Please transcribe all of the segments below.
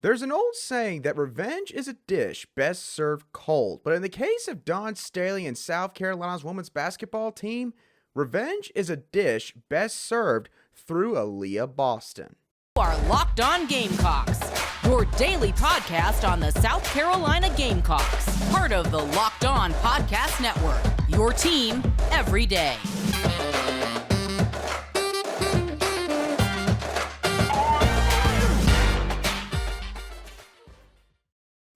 There's an old saying that revenge is a dish best served cold, but in the case of Don Staley and South Carolina's women's basketball team, revenge is a dish best served through Aliyah Boston. You are Locked On Gamecocks, your daily podcast on the South Carolina Gamecocks, part of the Locked On Podcast Network, your team every day.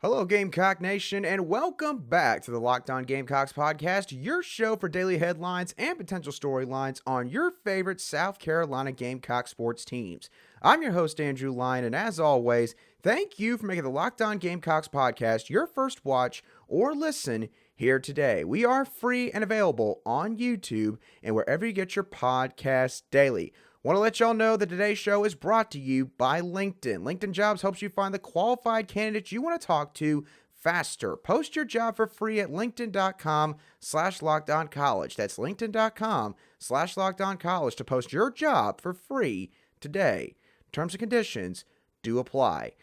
Hello, Gamecock Nation, and welcome back to the Locked On Gamecocks podcast, your show for daily headlines and potential storylines on your favorite South Carolina Gamecock sports teams. I'm your host, Andrew Lyon, and as always, thank you for making the Locked On Gamecocks podcast your first watch or listen here today. We are free and available on YouTube and wherever you get your podcasts daily. Want to let y'all know that today's show is brought to you by LinkedIn. LinkedIn Jobs helps you find the qualified candidates you want to talk to faster. Post your job for free at linkedin.com/lockedoncollege. That's linkedin.com/lockedoncollege to post your job for free today. Terms and conditions do apply.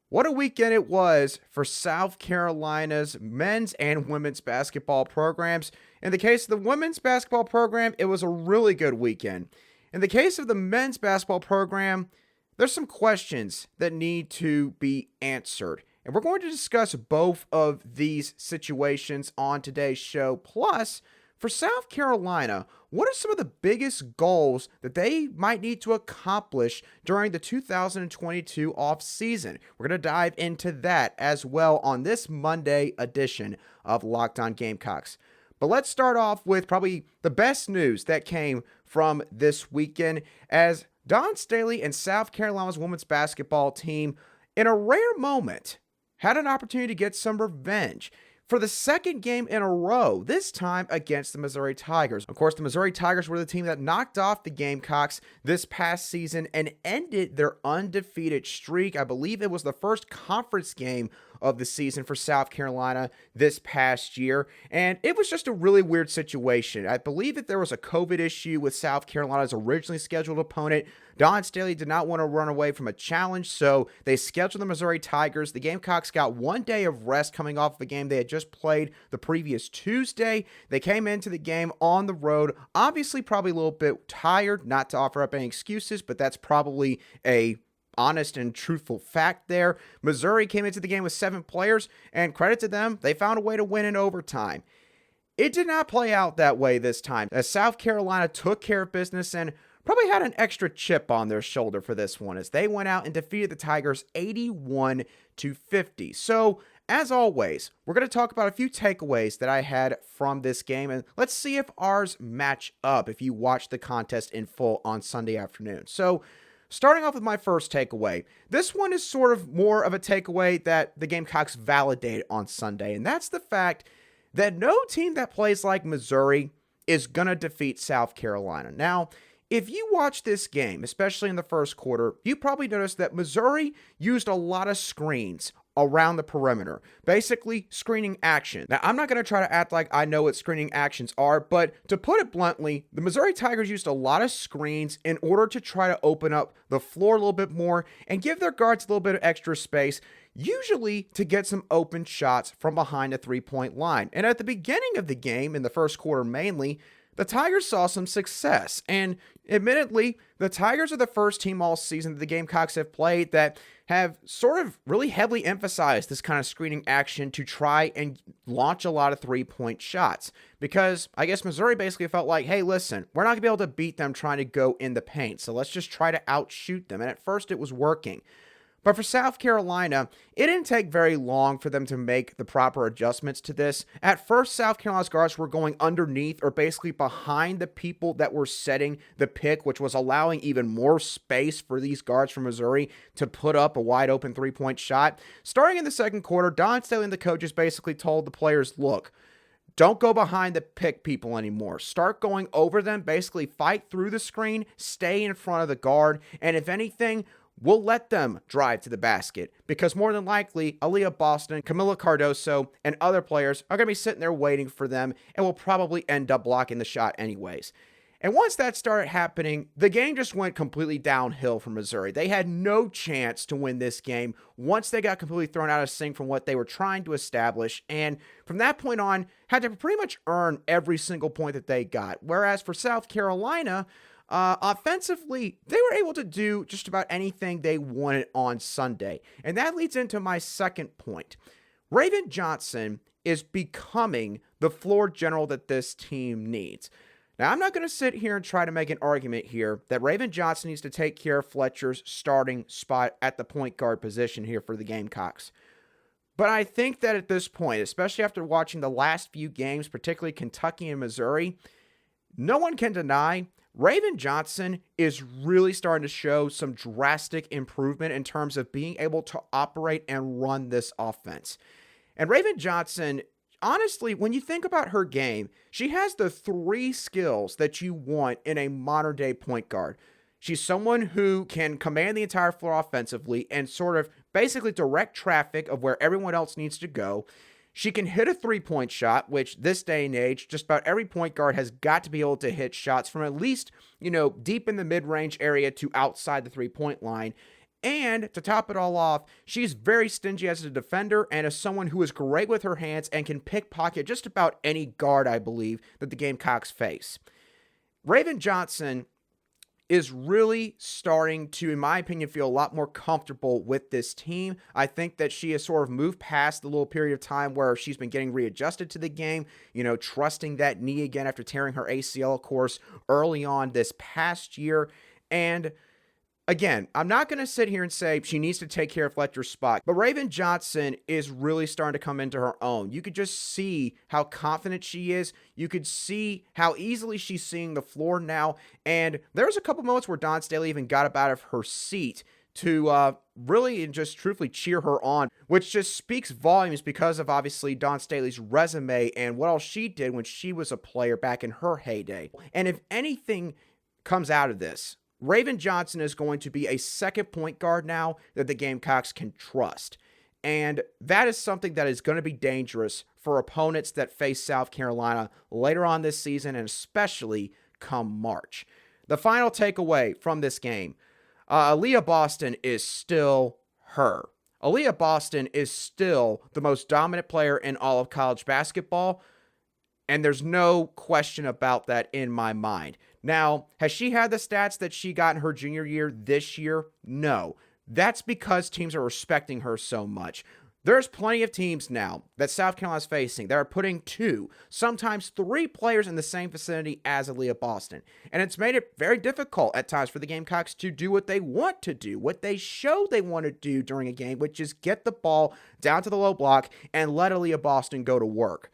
What a weekend it was for South Carolina's men's and women's basketball programs. In the case of the women's basketball program, it was a really good weekend. In the case of the men's basketball program, there's some questions that need to be answered. And we're going to discuss both of these situations on today's show. Plus, for South Carolina, what are some of the biggest goals that they might need to accomplish during the 2022 offseason? We're going to dive into that as well on this Monday edition of Locked On Gamecocks. But let's start off with probably the best news that came from this weekend as Don Staley and South Carolina's women's basketball team, in a rare moment, had an opportunity to get some revenge for the second game in a row, this time against the Missouri Tigers. Of course, the Missouri Tigers were the team that knocked off the Gamecocks this past season and ended their undefeated streak. I believe it was the first conference game of the season for South Carolina this past year, and it was just a really weird situation. I believe that there was a COVID issue with South Carolina's originally scheduled opponent. Don Staley did not want to run away from a challenge, so they scheduled the Missouri Tigers. The Gamecocks got 1 day of rest coming off of a game they had just played the previous Tuesday. They came into the game on the road, obviously probably a little bit tired, not to offer up any excuses, but that's probably a honest and truthful fact there. Missouri came into the game with 7 players, and credit to them, they found a way to win in overtime. It did not play out that way this time, as South Carolina took care of business and probably had an extra chip on their shoulder for this one, as they went out and defeated the Tigers 81-50. So, as always, we're going to talk about a few takeaways that I had from this game, and let's see if ours match up if you watch the contest in full on Sunday afternoon. So, starting off with my first takeaway, this one is sort of more of a takeaway that the Gamecocks validated on Sunday, and that's the fact that no team that plays like Missouri is going to defeat South Carolina. Now, if you watch this game, especially in the first quarter, you probably noticed that Missouri used a lot of screens around the perimeter, basically screening action. Now, I'm not going to try to act like I know what screening actions are, but to put it bluntly, the Missouri Tigers used a lot of screens in order to try to open up the floor a little bit more and give their guards a little bit of extra space, usually to get some open shots from behind the three-point line. And at the beginning of the game, in the first quarter mainly, the Tigers saw some success, and admittedly, the Tigers are the first team all season that the Gamecocks have played that have sort of really heavily emphasized this kind of screening action to try and launch a lot of three-point shots. Because I guess Missouri basically felt like, hey, listen, we're not going to be able to beat them trying to go in the paint, so let's just try to outshoot them. And at first it was working. But for South Carolina, it didn't take very long for them to make the proper adjustments to this. At first, South Carolina's guards were going underneath or basically behind the people that were setting the pick, which was allowing even more space for these guards from Missouri to put up a wide open three-point shot. Starting in the second quarter, Don Staley and the coaches basically told the players, look, don't go behind the pick people anymore. Start going over them, basically fight through the screen, stay in front of the guard, and if anything, we'll let them drive to the basket because more than likely, Aliyah Boston, Camila Cardoso, and other players are going to be sitting there waiting for them and will probably end up blocking the shot anyways. And once that started happening, the game just went completely downhill for Missouri. They had no chance to win this game once they got completely thrown out of sync from what they were trying to establish. And from that point on, had to pretty much earn every single point that they got. Whereas for South Carolina, offensively, they were able to do just about anything they wanted on Sunday. And that leads into my second point. Raven Johnson is becoming the floor general that this team needs. Now, I'm not going to sit here and try to make an argument here that Raven Johnson needs to take care of Fletcher's starting spot at the point guard position here for the Gamecocks. But I think that at this point, especially after watching the last few games, particularly Kentucky and Missouri, no one can deny Raven Johnson is really starting to show some drastic improvement in terms of being able to operate and run this offense. And Raven Johnson, honestly, when you think about her game, she has the three skills that you want in a modern-day point guard. She's someone who can command the entire floor offensively and sort of basically direct traffic of where everyone else needs to go. She can hit a three-point shot, which this day and age, just about every point guard has got to be able to hit shots from at least, deep in the mid-range area to outside the three-point line. And to top it all off, she's very stingy as a defender and as someone who is great with her hands and can pickpocket just about any guard, I believe, that the Gamecocks face. Raven Johnson is really starting to, in my opinion, feel a lot more comfortable with this team. I think that she has sort of moved past the little period of time where she's been getting readjusted to the game, trusting that knee again after tearing her ACL, of course, early on this past year. And again, I'm not going to sit here and say she needs to take care of Fletcher's spot, but Raven Johnson is really starting to come into her own. You could just see how confident she is. You could see how easily she's seeing the floor now. And there's a couple moments where Dawn Staley even got up out of her seat to really and just truthfully cheer her on, which just speaks volumes because of obviously Dawn Staley's resume and what all she did when she was a player back in her heyday. And if anything comes out of this, Raven Johnson is going to be a second point guard now that the Gamecocks can trust. And that is something that is going to be dangerous for opponents that face South Carolina later on this season and especially come March. The final takeaway from this game, Aliyah Boston is still her. Aliyah Boston is still the most dominant player in all of college basketball, and there's no question about that in my mind. Now, has she had the stats that she got in her junior year this year? No. That's because teams are respecting her so much. There's plenty of teams now that South Carolina's facing that are putting 2, sometimes 3 players in the same vicinity as Aliyah Boston. And it's made it very difficult at times for the Gamecocks to do what they want to do, what they show they want to do during a game, which is get the ball down to the low block and let Aliyah Boston go to work.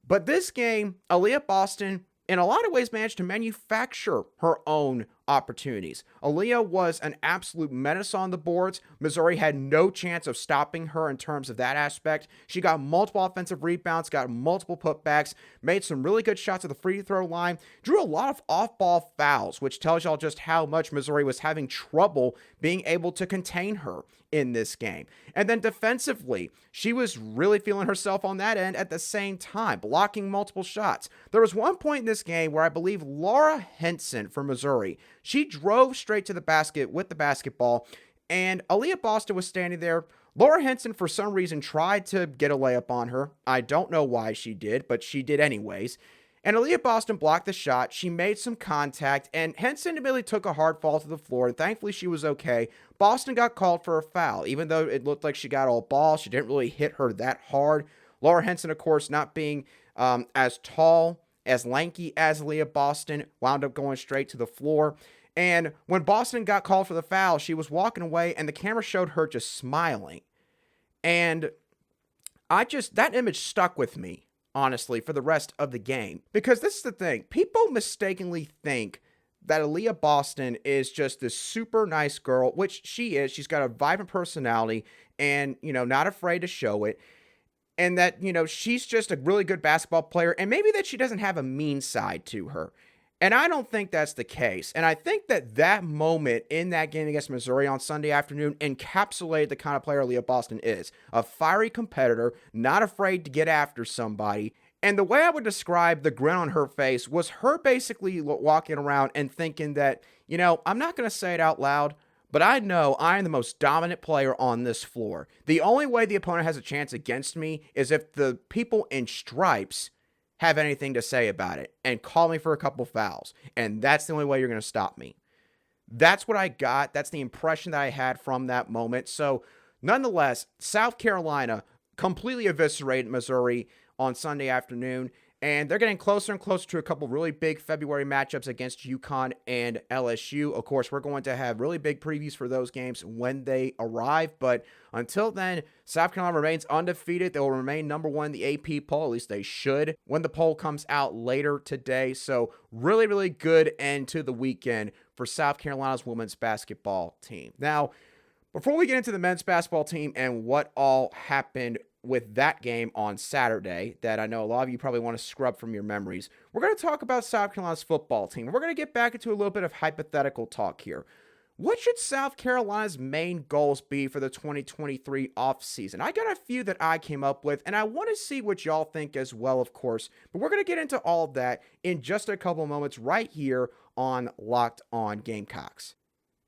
But this game, Aliyah Boston, in a lot of ways, managed to manufacture her own opportunities. Aliyah was an absolute menace on the boards. Missouri had no chance of stopping her in terms of that aspect. She got multiple offensive rebounds, got multiple putbacks, made some really good shots at the free throw line, drew a lot of off-ball fouls, which tells y'all just how much Missouri was having trouble being able to contain her in this game. And then defensively, she was really feeling herself on that end at the same time, blocking multiple shots. There was one point in this game where I believe Laura Henson from Missouri, she drove straight to the basket with the basketball, and Aliyah Boston was standing there. Laura Henson, for some reason, tried to get a layup on her. I don't know why she did, but she did anyways. And Aliyah Boston blocked the shot. She made some contact, and Henson immediately took a hard fall to the floor, and thankfully she was okay. Boston got called for a foul. Even though it looked like she got all ball, she didn't really hit her that hard. Laura Henson, of course, not being as tall, as lanky as Aliyah Boston, wound up going straight to the floor. And when Boston got called for the foul, she was walking away, and the camera showed her just smiling. And that image stuck with me, honestly, for the rest of the game. Because this is the thing. People mistakenly think that Aliyah Boston is just this super nice girl, which she is. She's got a vibrant personality and, not afraid to show it. And that, she's just a really good basketball player. And maybe that she doesn't have a mean side to her. And I don't think that's the case. And I think that moment in that game against Missouri on Sunday afternoon encapsulated the kind of player Aliyah Boston is. A fiery competitor, not afraid to get after somebody. And the way I would describe the grin on her face was her basically walking around and thinking that, I'm not going to say it out loud, but I know I am the most dominant player on this floor. The only way the opponent has a chance against me is if the people in stripes have anything to say about it and call me for a couple fouls. And that's the only way you're going to stop me. That's what I got. That's the impression that I had from that moment. So nonetheless, South Carolina completely eviscerated Missouri on Sunday afternoon. And they're getting closer and closer to a couple really big February matchups against UConn and LSU. Of course, we're going to have really big previews for those games when they arrive. But until then, South Carolina remains undefeated. They will remain number one in the AP poll. At least they should when the poll comes out later today. So really, really good end to the weekend for South Carolina's women's basketball team. Now, before we get into the men's basketball team and what all happened with that game on Saturday that I know a lot of you probably want to scrub from your memories, we're going to talk about South Carolina's football team. We're going to get back into a little bit of hypothetical talk here. What should South Carolina's main goals be for the 2023 offseason? I got a few that I came up with, and I want to see what y'all think as well, of course. But we're going to get into all of that in just a couple moments right here on Locked On Gamecocks.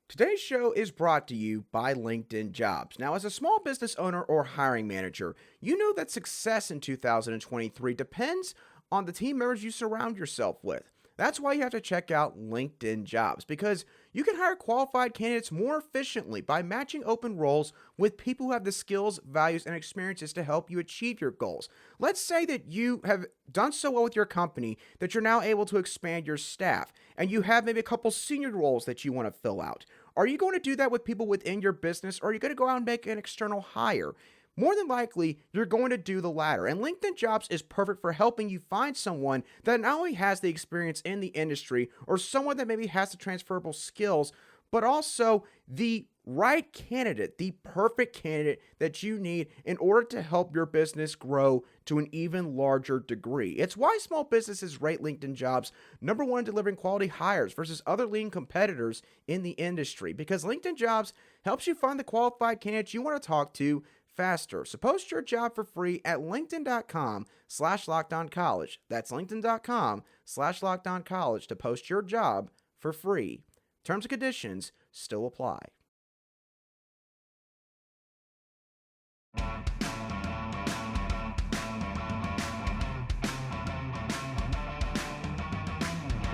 Today's show is brought to you by LinkedIn Jobs. Now, as a small business owner or hiring manager, you know that success in 2023 depends on the team members you surround yourself with. That's why you have to check out LinkedIn Jobs, because you can hire qualified candidates more efficiently by matching open roles with people who have the skills, values, and experiences to help you achieve your goals. Let's say that you have done so well with your company that you're now able to expand your staff, and you have maybe a couple senior roles that you want to fill out. Are you going to do that with people within your business, or are you going to go out and make an external hire? More than likely, you're going to do the latter. And LinkedIn Jobs is perfect for helping you find someone that not only has the experience in the industry or someone that maybe has the transferable skills, but also the right candidate, the perfect candidate that you need in order to help your business grow to an even larger degree. It's why small businesses rate LinkedIn Jobs number one in delivering quality hires versus other leading competitors in the industry, because LinkedIn Jobs helps you find the qualified candidates you want to talk to faster. So post your job for free at linkedin.com/lockedoncollege. That's linkedin.com/lockedoncollege to post your job for free. Terms and conditions still apply.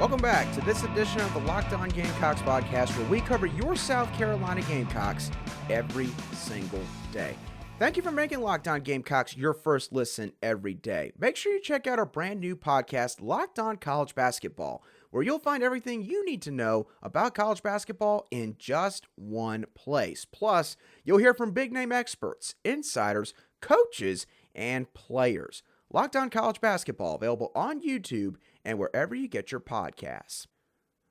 Welcome back to this edition of the Locked On Gamecocks podcast, where we cover your South Carolina Gamecocks every single day. Thank you for making Locked On Gamecocks your first listen every day. Make sure you check out our brand new podcast, Locked On College Basketball, where you'll find everything you need to know about college basketball in just one place. Plus, you'll hear from big name experts, insiders, coaches, and players. Locked On College Basketball, available on YouTube and wherever you get your podcasts.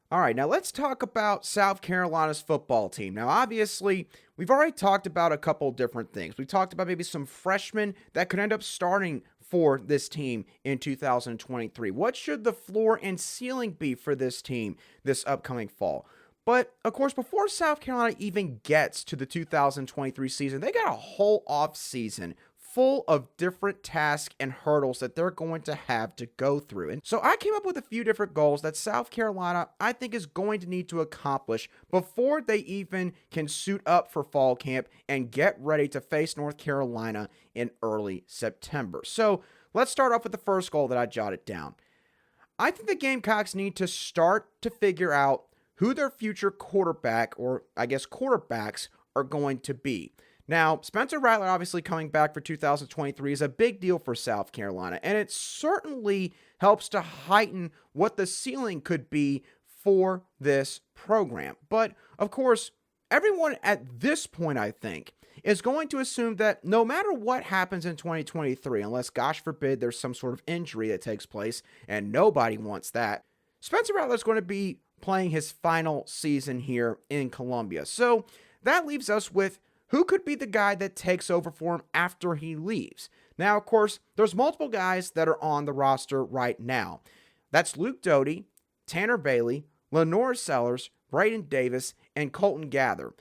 All right, now let's talk about South Carolina's football team. Now, obviously, we've already talked about a couple different things. We talked about maybe some freshmen that could end up starting for this team in 2023. What should the floor and ceiling be for this team this upcoming fall? But, of course, before South Carolina even gets to the 2023 season, they got a whole offseason full of different tasks and hurdles that they're going to have to go through. And so I came up with a few different goals that South Carolina, I think, is going to need to accomplish before they even can suit up for fall camp and get ready to face North Carolina in early September. So let's start off with the first goal that I jotted down. I think the Gamecocks need to start to figure out who their future quarterback, or I guess quarterbacks, are going to be. Now, Spencer Rattler obviously coming back for 2023 is a big deal for South Carolina, and it certainly helps to heighten what the ceiling could be for this program. But, of course, everyone at this point, I think, is going to assume that no matter what happens in 2023, unless, gosh forbid, there's some sort of injury that takes place, and nobody wants that, Spencer Rattler is going to be playing his final season here in Columbia. So that leaves us with who could be the guy that takes over for him after he leaves? Now, of course, there's multiple guys that are on the roster right now. That's Luke Doty, Tanner Bailey, Lenore Sellers, Braden Davis, and Colton Gather.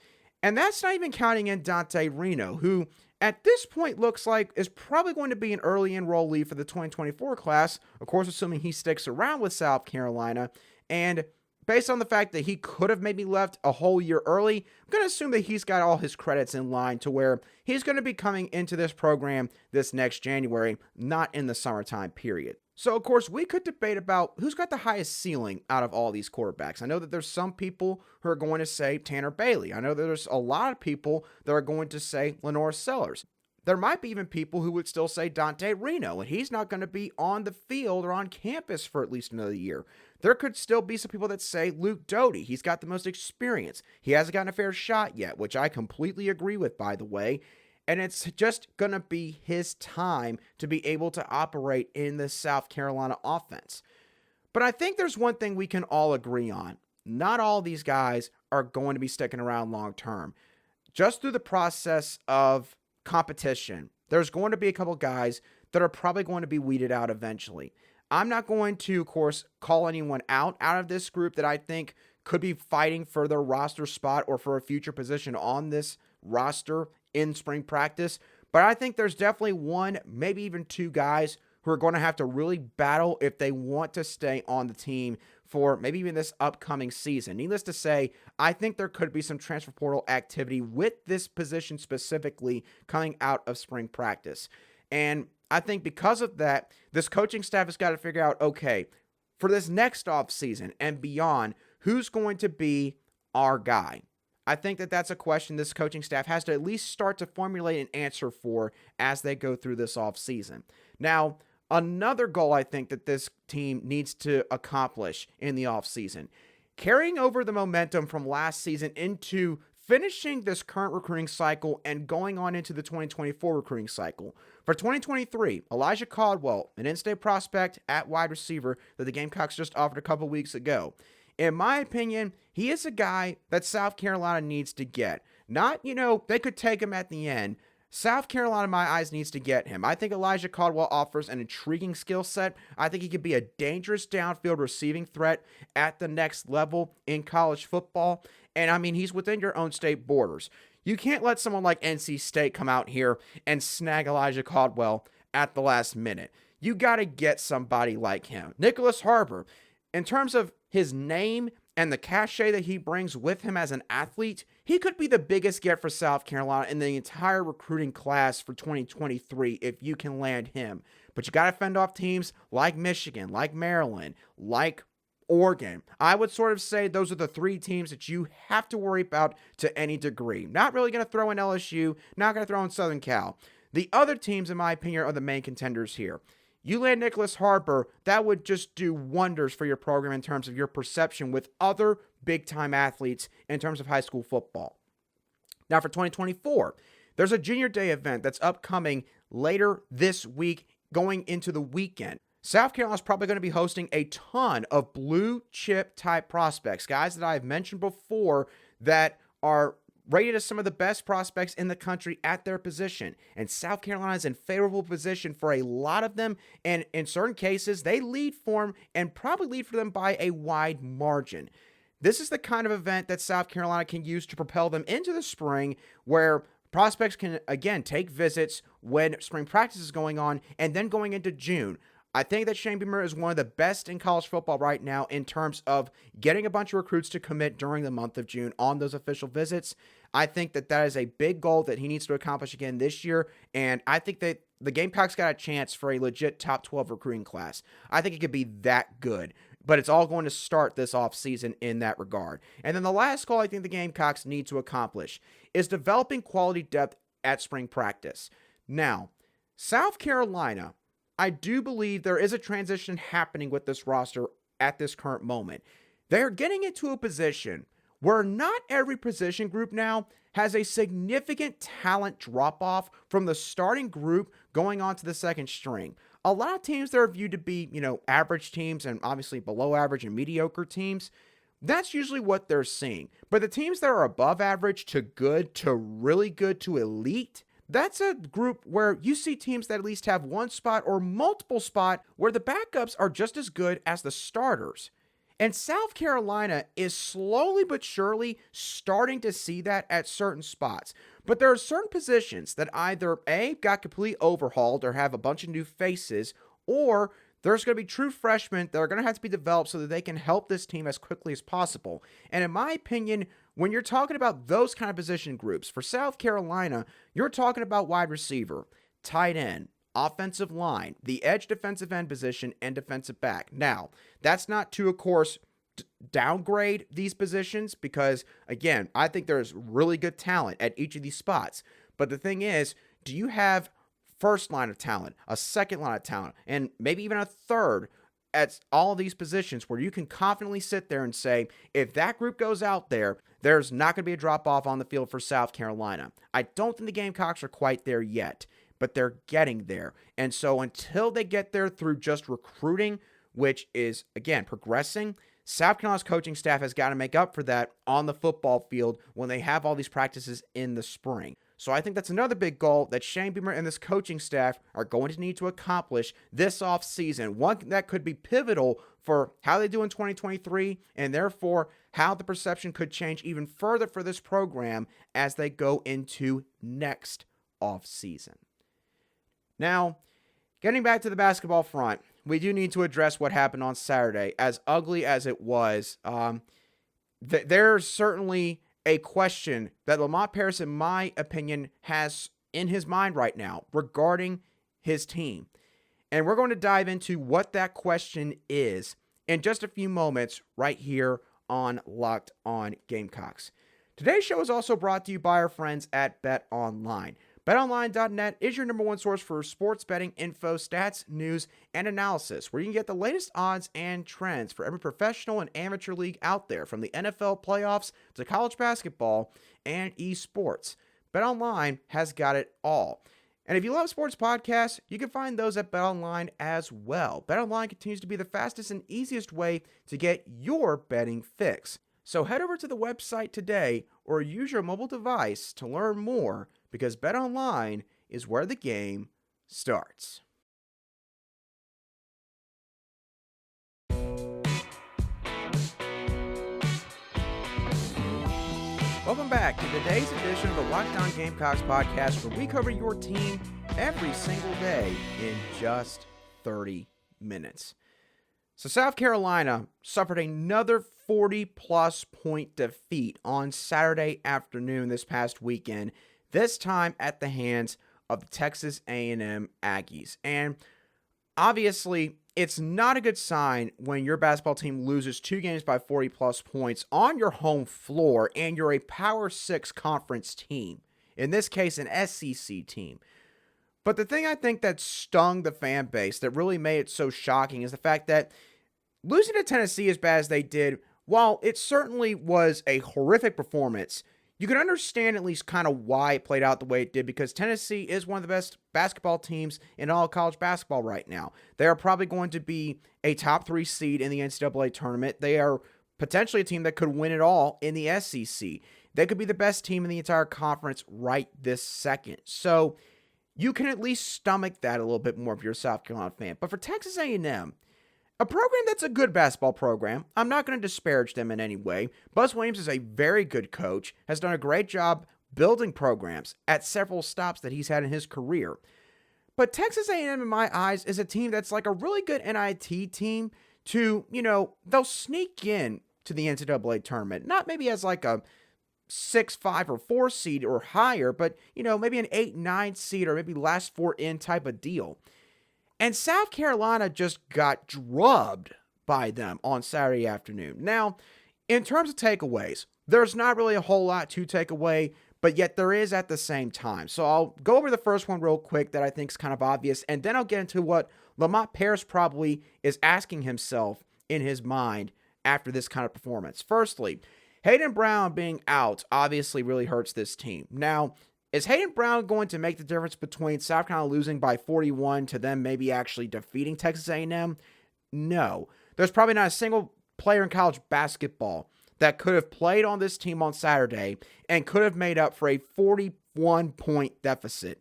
And that's not even counting in Dante Reno, who at this point looks like is probably going to be an early enrollee for the 2024 class, of course, assuming he sticks around with South Carolina. And based on the fact that he could have maybe left a whole year early, I'm going to assume that he's got all his credits in line to where he's going to be coming into this program this next January, not in the summertime period. So, of course, we could debate about who's got the highest ceiling out of all these quarterbacks. I know that there's some people who are going to say Tanner Bailey. I know that there's a lot of people that are going to say Lenore Sellers. There might be even people who would still say Dante Reno, and he's not going to be on the field or on campus for at least another year. There could still be some people that say Luke Doty. He's got the most experience. He hasn't gotten a fair shot yet, which I completely agree with, by the way. And it's just going to be his time to be able to operate in the South Carolina offense. But I think there's one thing we can all agree on. Not all these guys are going to be sticking around long term. Just through the process of competition, there's going to be a couple guys that are probably going to be weeded out eventually. I'm not going to, of course, call anyone out of this group that I think could be fighting for their roster spot or for a future position on this roster in spring practice. But I think there's definitely one, maybe even two guys who are going to have to really battle if they want to stay on the team for maybe even this upcoming season. Needless to say, I think there could be some transfer portal activity with this position specifically coming out of spring practice. And I think because of that, this coaching staff has got to figure out, okay, for this next offseason and beyond, who's going to be our guy? I think that that's a question this coaching staff has to at least start to formulate an answer for as they go through this offseason. Now, another goal I think that this team needs to accomplish in the offseason, carrying over the momentum from last season into finishing this current recruiting cycle and going on into the 2024 recruiting cycle. For 2023, Elijah Caldwell, an in-state prospect at wide receiver that the Gamecocks just offered a couple weeks ago. In my opinion, he is a guy that South Carolina needs to get. Not, they could take him at the end. South Carolina, in my eyes, needs to get him. I think Elijah Caldwell offers an intriguing skill set. I think he could be a dangerous downfield receiving threat at the next level in college football. And, I mean, he's within your own state borders. You can't let someone like NC State come out here and snag Elijah Caldwell at the last minute. You got to get somebody like him. Nyckoles Harbor, in terms of his name and the cachet that he brings with him as an athlete, he could be the biggest get for South Carolina in the entire recruiting class for 2023 if you can land him. But you got to fend off teams like Michigan, like Maryland, like Oregon. I would sort of say those are the three teams that you have to worry about to any degree. Not really going to throw in LSU, not going to throw in Southern Cal. The other teams, in my opinion, are the main contenders here. You land Nyckoles Harbor, that would just do wonders for your program in terms of your perception with other big-time athletes in terms of high school football. Now for 2024, there's a Junior Day event that's upcoming later this week going into the weekend. South Carolina's probably going to be hosting a ton of blue chip type prospects, guys that I've mentioned before that are rated as some of the best prospects in the country at their position. And South Carolina is in favorable position for a lot of them. And in certain cases, they lead for them and probably lead for them by a wide margin. This is the kind of event that South Carolina can use to propel them into the spring where prospects can, again, take visits when spring practice is going on and then going into June. I think that Shane Beamer is one of the best in college football right now in terms of getting a bunch of recruits to commit during the month of June on those official visits. I think that that is a big goal that he needs to accomplish again this year, and I think that the Gamecocks got a chance for a legit top 12 recruiting class. I think it could be that good, but it's all going to start this offseason in that regard. And then the last goal I think the Gamecocks need to accomplish is developing quality depth at spring practice. Now, South Carolina, I do believe there is a transition happening with this roster at this current moment. They're getting into a position where not every position group now has a significant talent drop-off from the starting group going on to the second string. A lot of teams that are viewed to be, average teams and obviously below average and mediocre teams, that's usually what they're seeing. But the teams that are above average to good to really good to elite, that's a group where you see teams that at least have one spot or multiple spot where the backups are just as good as the starters. And South Carolina is slowly but surely starting to see that at certain spots. But there are certain positions that either A, got completely overhauled or have a bunch of new faces, or there's going to be true freshmen that are going to have to be developed so that they can help this team as quickly as possible. And in my opinion, when you're talking about those kind of position groups, for South Carolina, you're talking about wide receiver, tight end, offensive line, the edge defensive end position, and defensive back. Now, that's not to, of course, downgrade these positions because, again, I think there's really good talent at each of these spots. But the thing is, do you have first line of talent, a second line of talent, and maybe even a third at all of these positions where you can confidently sit there and say, if that group goes out there, there's not going to be a drop-off on the field for South Carolina. I don't think the Gamecocks are quite there yet, but they're getting there. And so until they get there through just recruiting, which is, again, progressing, South Carolina's coaching staff has got to make up for that on the football field when they have all these practices in the spring. So I think that's another big goal that Shane Beamer and this coaching staff are going to need to accomplish this offseason. One that could be pivotal for how they do in 2023 and therefore how the perception could change even further for this program as they go into next offseason. Now, getting back to the basketball front, we do need to address what happened on Saturday. As ugly as it was, there's certainly a question that Lamont Paris, in my opinion, has in his mind right now regarding his team. And we're going to dive into what that question is in just a few moments right here on Locked On Gamecocks. Today's show is also brought to you by our friends at BetOnline. BetOnline.net is your number one source for sports betting info, stats, news, and analysis, where you can get the latest odds and trends for every professional and amateur league out there, from the NFL playoffs to college basketball and esports. BetOnline has got it all. And if you love sports podcasts, you can find those at BetOnline as well. BetOnline continues to be the fastest and easiest way to get your betting fix. So head over to the website today or use your mobile device to learn more, because BetOnline is where the game starts. Welcome back to today's edition of the Locked On Gamecocks podcast, where we cover your team every single day in just 30 minutes. So South Carolina suffered another 40-plus point defeat on Saturday afternoon this past weekend, this time at the hands of the Texas A&M Aggies. And obviously, it's not a good sign when your basketball team loses 2 games by 40-plus points on your home floor and you're a Power 6 conference team, in this case an SEC team. But the thing I think that stung the fan base, that really made it so shocking, is the fact that losing to Tennessee as bad as they did, while it certainly was a horrific performance, you can understand at least kind of why it played out the way it did, because Tennessee is one of the best basketball teams in all of college basketball right now. They are probably going to be a top 3 seed in the NCAA tournament. They are potentially a team that could win it all in the SEC. They could be the best team in the entire conference right this second. So you can at least stomach that a little bit more if you're a South Carolina fan. But for Texas A&M, a program that's a good basketball program, I'm not going to disparage them in any way. Buzz Williams is a very good coach, has done a great job building programs at several stops that he's had in his career. But Texas A&M, in my eyes, is a team that's like a really good NIT team to, they'll sneak in to the NCAA tournament. Not maybe as like a 6, 5, or 4 seed or higher, but, maybe an 8, 9 seed or maybe last 4 in type of deal. And South Carolina just got drubbed by them on Saturday afternoon. Now, in terms of takeaways, there's not really a whole lot to take away, but yet there is at the same time. So I'll go over the first one real quick that I think is kind of obvious, and then I'll get into what Lamont Paris probably is asking himself in his mind after this kind of performance. Firstly, Hayden Brown being out obviously really hurts this team. Now, is Hayden Brown going to make the difference between South Carolina losing by 41 to them maybe actually defeating Texas A&M? No. There's probably not a single player in college basketball that could have played on this team on Saturday and could have made up for a 41-point deficit.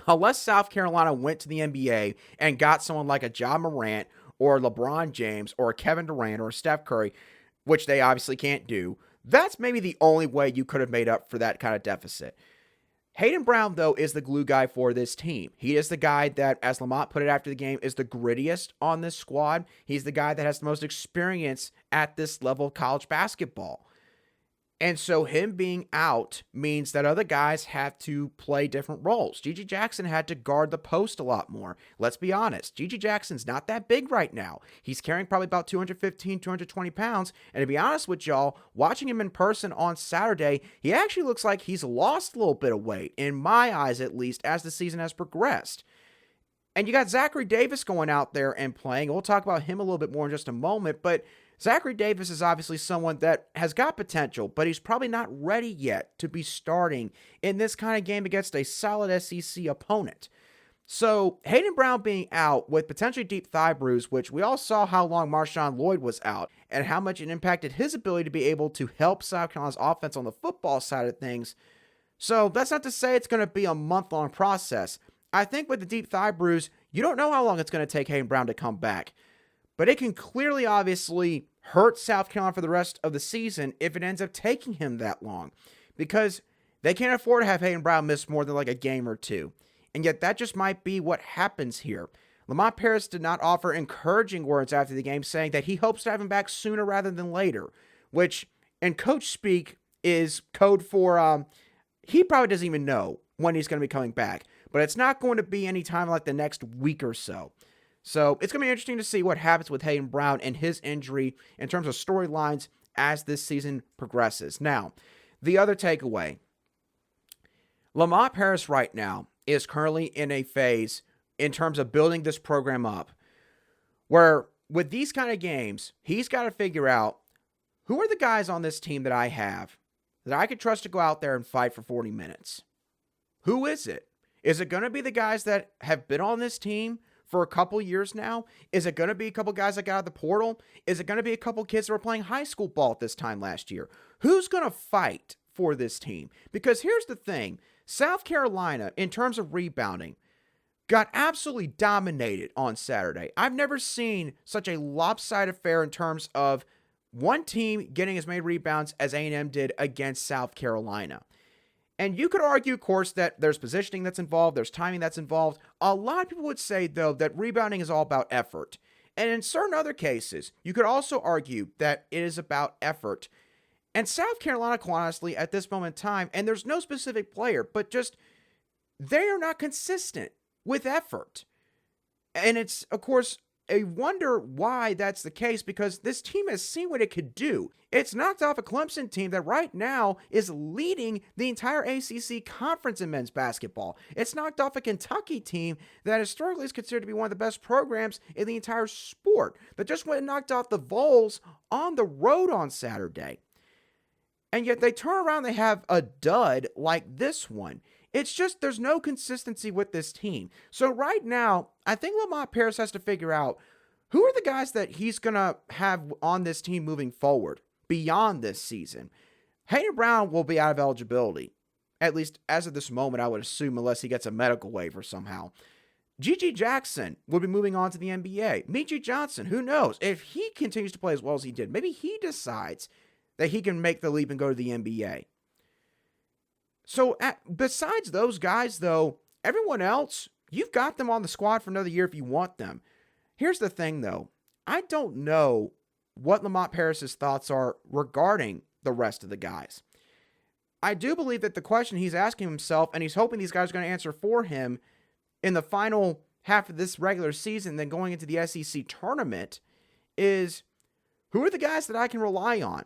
Unless South Carolina went to the NBA and got someone like a Ja Morant or LeBron James or Kevin Durant or Steph Curry, which they obviously can't do, that's maybe the only way you could have made up for that kind of deficit. Hayden Brown, though, is the glue guy for this team. He is the guy that, as Lamont put it after the game, is the grittiest on this squad. He's the guy that has the most experience at this level of college basketball. And so him being out means that other guys have to play different roles. Gigi Jackson had to guard the post a lot more. Let's be honest. Gigi Jackson's not that big right now. He's carrying probably about 215, 220 pounds. And to be honest with y'all, watching him in person on Saturday, he actually looks like he's lost a little bit of weight, in my eyes at least, as the season has progressed. And you got Zachary Davis going out there and playing. We'll talk about him a little bit more in just a moment, but Zachary Davis is obviously someone that has got potential, but he's probably not ready yet to be starting in this kind of game against a solid SEC opponent. So Hayden Brown being out with potentially deep thigh bruise, which we all saw how long Marshawn Lloyd was out and how much it impacted his ability to be able to help South Carolina's offense on the football side of things. So that's not to say it's going to be a month-long process. I think with the deep thigh bruise, you don't know how long it's going to take Hayden Brown to come back. But it can clearly, obviously, hurt South Carolina for the rest of the season if it ends up taking him that long. Because they can't afford to have Hayden Brown miss more than like a game or two. And yet that just might be what happens here. Lamont Paris did not offer encouraging words after the game, saying that he hopes to have him back sooner rather than later. Which, in coach speak, is code for he probably doesn't even know when he's going to be coming back. But it's not going to be any time like the next week or so. So it's going to be interesting to see what happens with Hayden Brown and his injury in terms of storylines as this season progresses. Now, the other takeaway. Lamont Paris right now is currently in a phase in terms of building this program up where with these kind of games, he's got to figure out who are the guys on this team that I have that I could trust to go out there and fight for 40 minutes. Who is it? Is it going to be the guys that have been on this team for a couple years now? Is it going to be a couple guys that got out of the portal? Is it going to be a couple kids that were playing high school ball at this time last year? Who's going to fight for this team? Because here's the thing. South Carolina, in terms of rebounding, got absolutely dominated on Saturday. I've never seen such a lopsided affair in terms of one team getting as many rebounds as A&M did against South Carolina. And you could argue, of course, that there's positioning that's involved, there's timing that's involved. A lot of people would say, though, that rebounding is all about effort. And in certain other cases, you could also argue that it is about effort. And South Carolina, quite honestly, at this moment in time, and there's no specific player, but just they are not consistent with effort. And it's, of course, a wonder why that's the case, because this team has seen what it could do. It's knocked off a Clemson team that right now is leading the entire ACC conference in men's basketball. It's knocked off a Kentucky team that historically is considered to be one of the best programs in the entire sport, that just went and knocked off the Vols on the road on Saturday. And yet they turn around, they have a dud like this one. It's just there's no consistency with this team. So right now, I think Lamont Paris has to figure out who are the guys that he's going to have on this team moving forward beyond this season. Hayden Brown will be out of eligibility, at least as of this moment, I would assume, unless he gets a medical waiver somehow. Gigi Jackson will be moving on to the NBA. Meechie Johnson, who knows? If he continues to play as well as he did, maybe he decides that he can make the leap and go to the NBA. So besides those guys, though, everyone else, you've got them on the squad for another year if you want them. Here's the thing, though. I don't know what Lamont Paris's thoughts are regarding the rest of the guys. I do believe that the question he's asking himself, and he's hoping these guys are going to answer for him in the final half of this regular season, then going into the SEC tournament, is who are the guys that I can rely on?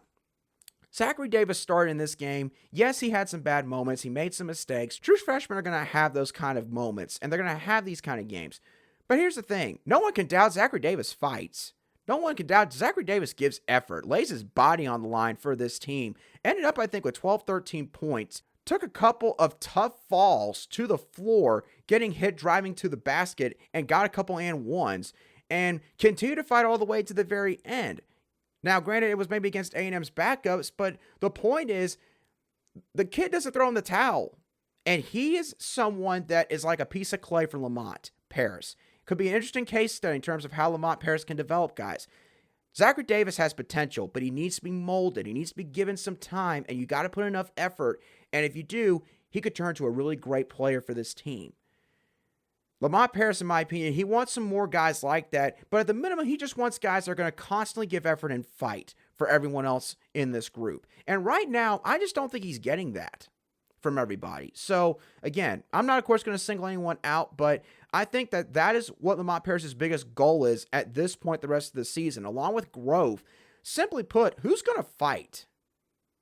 Zachary Davis started in this game. Yes, he had some bad moments. He made some mistakes. True freshmen are going to have those kind of moments, and they're going to have these kind of games. But here's the thing. No one can doubt Zachary Davis fights. No one can doubt Zachary Davis gives effort, lays his body on the line for this team. Ended up, I think, with 12, 13 points. Took a couple of tough falls to the floor, getting hit driving to the basket, and got a couple and ones, and continued to fight all the way to the very end. Now, granted, it was maybe against A&M's backups, but the point is, the kid doesn't throw in the towel. And he is someone that is like a piece of clay for Lamont Paris. Could be an interesting case study in terms of how Lamont Paris can develop guys. Zachary Davis has potential, but he needs to be molded. He needs to be given some time, and you got to put enough effort. And if you do, he could turn to a really great player for this team. Lamont Paris, in my opinion, he wants some more guys like that, but at the minimum, he just wants guys that are going to constantly give effort and fight for everyone else in this group. And right now, I just don't think he's getting that from everybody. So, again, I'm not, of course, going to single anyone out, but I think that that is what Lamont Paris' biggest goal is at this point the rest of the season, along with growth. Simply put, who's going to fight?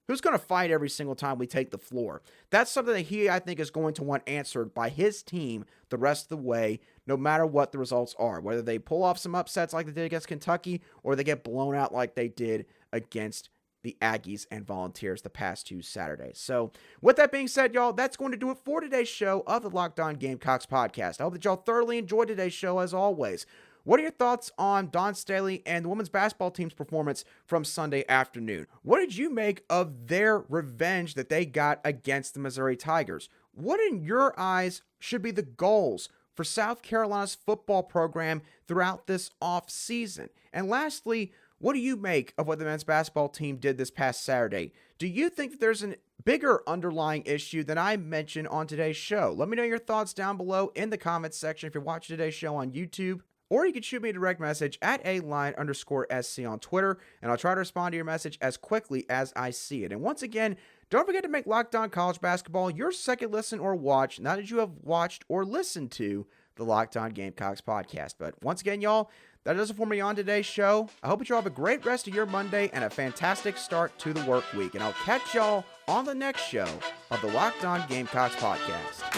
Who's going to fight every single time we take the floor? That's something that he, I think, is going to want answered by his team the rest of the way, no matter what the results are. Whether they pull off some upsets like they did against Kentucky, or they get blown out like they did against the Aggies and Volunteers the past 2 Saturdays. So, with that being said, y'all, that's going to do it for today's show of the Locked On Gamecocks podcast. I hope that y'all thoroughly enjoyed today's show as always. What are your thoughts on Dawn Staley and the women's basketball team's performance from Sunday afternoon? What did you make of their revenge that they got against the Missouri Tigers? What, in your eyes, should be the goals for South Carolina's football program throughout this offseason? And lastly, what do you make of what the men's basketball team did this past Saturday? Do you think that there's a bigger underlying issue than I mentioned on today's show? Let me know your thoughts down below in the comments section if you're watching today's show on YouTube. Or you can shoot me a direct message at @aline_SC on Twitter, and I'll try to respond to your message as quickly as I see it. And once again, don't forget to make Locked On College Basketball your second listen or watch, now that you have watched or listened to the Locked On Gamecocks podcast. But once again, y'all, that does it for me on today's show. I hope that y'all have a great rest of your Monday and a fantastic start to the work week. And I'll catch y'all on the next show of the Locked On Gamecocks podcast.